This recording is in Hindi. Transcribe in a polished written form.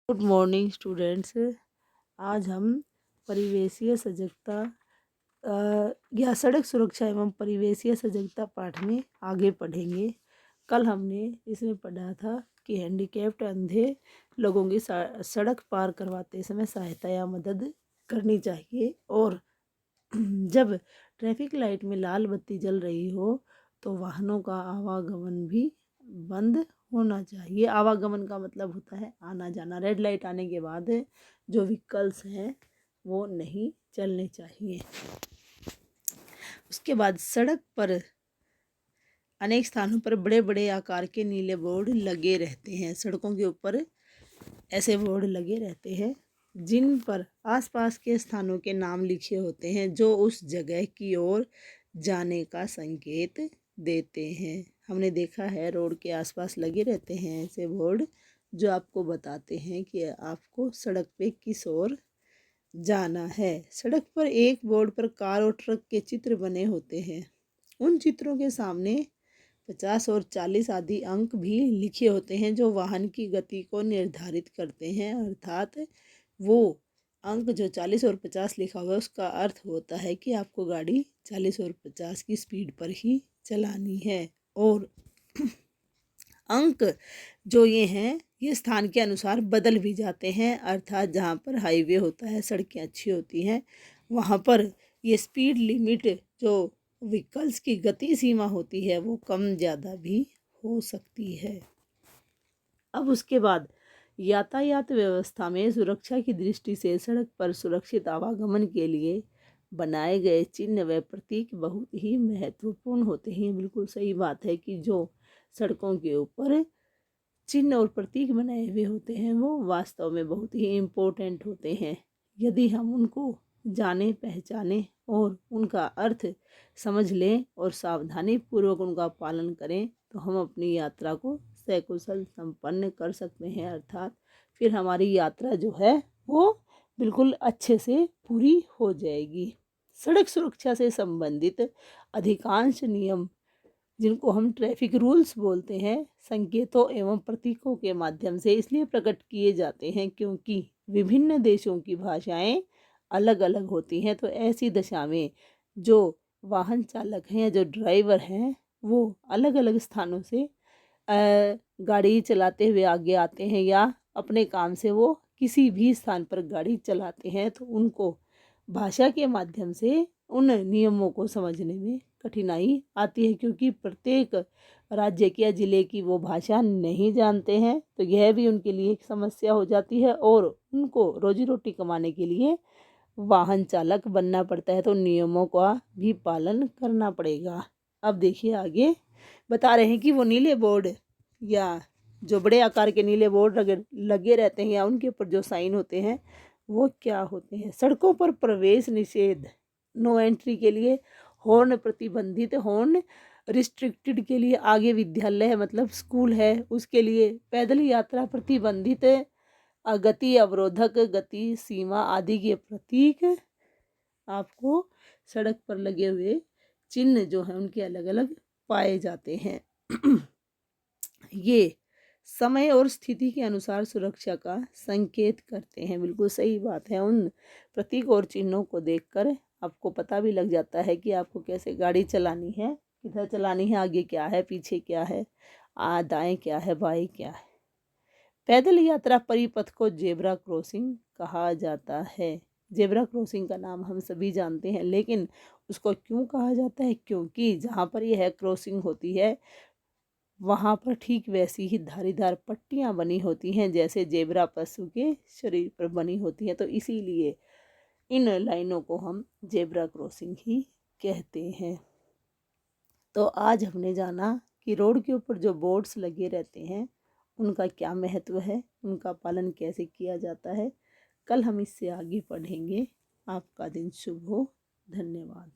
Good morning students. आज हम परिवेशीय सजगता या सड़क सुरक्षा एवं परिवेशीय सजगता पाठ में आगे पढ़ेंगे। कल हमने इसमें पढ़ा था कि हैंडीकैप्ड अंधे लोगों की सड़क पार करवाते समय सहायता या मदद करनी चाहिए, और जब ट्रैफिक लाइट में लाल बत्ती जल रही हो तो वाहनों का आवागमन भी बंद होना चाहिए। आवागमन का मतलब होता है आना जाना। रेड लाइट आने के बाद जो व्हीकल्स हैं वो नहीं चलने चाहिए। उसके बाद सड़क पर अनेक स्थानों पर बड़े बड़े आकार के नीले बोर्ड लगे रहते हैं। सड़कों के ऊपर ऐसे बोर्ड लगे रहते हैं जिन पर आसपास के स्थानों के नाम लिखे होते हैं, जो उस जगह की ओर जाने का संकेत देते हैं। हमने देखा है रोड के आसपास लगे रहते हैं ऐसे बोर्ड जो आपको बताते हैं कि आपको सड़क पे किस ओर जाना है। सड़क पर एक बोर्ड पर कार और ट्रक के चित्र बने होते हैं। उन चित्रों के सामने 50 और 40 आदि अंक भी लिखे होते हैं जो वाहन की गति को निर्धारित करते हैं। अर्थात वो अंक जो 40 और 50 लिखा हुआ है उसका अर्थ होता है कि आपको गाड़ी 40 और 50 की स्पीड पर ही चलानी है। और अंक जो ये हैं ये स्थान के अनुसार बदल भी जाते हैं। अर्थात जहाँ पर हाईवे होता है, सड़कें अच्छी होती हैं, वहाँ पर ये स्पीड लिमिट जो व्हीकल्स की गति सीमा होती है वो कम ज़्यादा भी हो सकती है। अब उसके बाद यातायात व्यवस्था में सुरक्षा की दृष्टि से सड़क पर सुरक्षित आवागमन के लिए बनाए गए चिन्ह व प्रतीक बहुत ही महत्वपूर्ण होते हैं। बिल्कुल सही बात है कि जो सड़कों के ऊपर चिन्ह और प्रतीक बनाए हुए होते हैं वो वास्तव में बहुत ही इम्पोर्टेंट होते हैं। यदि हम उनको जाने पहचाने और उनका अर्थ समझ लें और सावधानी पूर्वक उनका पालन करें तो हम अपनी यात्रा को सकुशल संपन्न कर सकते हैं। अर्थात फिर हमारी यात्रा जो है वो बिल्कुल अच्छे से पूरी हो जाएगी। सड़क सुरक्षा से संबंधित अधिकांश नियम, जिनको हम ट्रैफिक रूल्स बोलते हैं, संकेतों एवं प्रतीकों के माध्यम से इसलिए प्रकट किए जाते हैं क्योंकि विभिन्न देशों की भाषाएं अलग अलग होती हैं। तो ऐसी दशा में जो वाहन चालक हैं या जो ड्राइवर हैं वो अलग अलग स्थानों से गाड़ी चलाते हुए आगे आते हैं या अपने काम से वो किसी भी स्थान पर गाड़ी चलाते हैं, तो उनको भाषा के माध्यम से उन नियमों को समझने में कठिनाई आती है क्योंकि प्रत्येक राज्य की या ज़िले की वो भाषा नहीं जानते हैं। तो यह भी उनके लिए एक समस्या हो जाती है और उनको रोजी रोटी कमाने के लिए वाहन चालक बनना पड़ता है, तो नियमों का भी पालन करना पड़ेगा। अब देखिए आगे बता रहे हैं कि वो नीले बोर्ड या जो बड़े आकार के नीले बोर्ड लगे रहते हैं या उनके ऊपर जो साइन होते हैं वो क्या होते हैं। सड़कों पर प्रवेश निषेध, नो एंट्री के लिए, हॉर्न प्रतिबंधित, हॉर्न रिस्ट्रिक्टेड के लिए, आगे विद्यालय है मतलब स्कूल है उसके लिए, पैदल यात्रा प्रतिबंधित, गति अवरोधक, गति सीमा आदि के प्रतीक आपको सड़क पर लगे हुए चिन्ह जो हैं उनके अलग अलग पाए जाते हैं। ये समय और स्थिति के अनुसार सुरक्षा का संकेत करते हैं। बिल्कुल सही बात है। उन प्रतीक और चिन्हों को देखकर आपको पता भी लग जाता है कि आपको कैसे गाड़ी चलानी है, किधर चलानी है, आगे क्या है, पीछे क्या है, दाएं क्या है, बाएं क्या है। पैदल यात्रा परिपथ को जेब्रा क्रॉसिंग कहा जाता है। जेब्रा क्रॉसिंग का नाम हम सभी जानते हैं, लेकिन उसको क्यों कहा जाता है? क्योंकि जहाँ पर यह क्रॉसिंग होती है वहाँ पर ठीक वैसी ही धारीदार पट्टियाँ बनी होती हैं जैसे जेब्रा पशु के शरीर पर बनी होती हैं, तो इसीलिए इन लाइनों को हम जेब्रा क्रॉसिंग ही कहते हैं। तो आज हमने जाना कि रोड के ऊपर जो बोर्ड्स लगे रहते हैं उनका क्या महत्व है, उनका पालन कैसे किया जाता है। कल हम इससे आगे पढ़ेंगे। आपका दिन शुभ हो। धन्यवाद।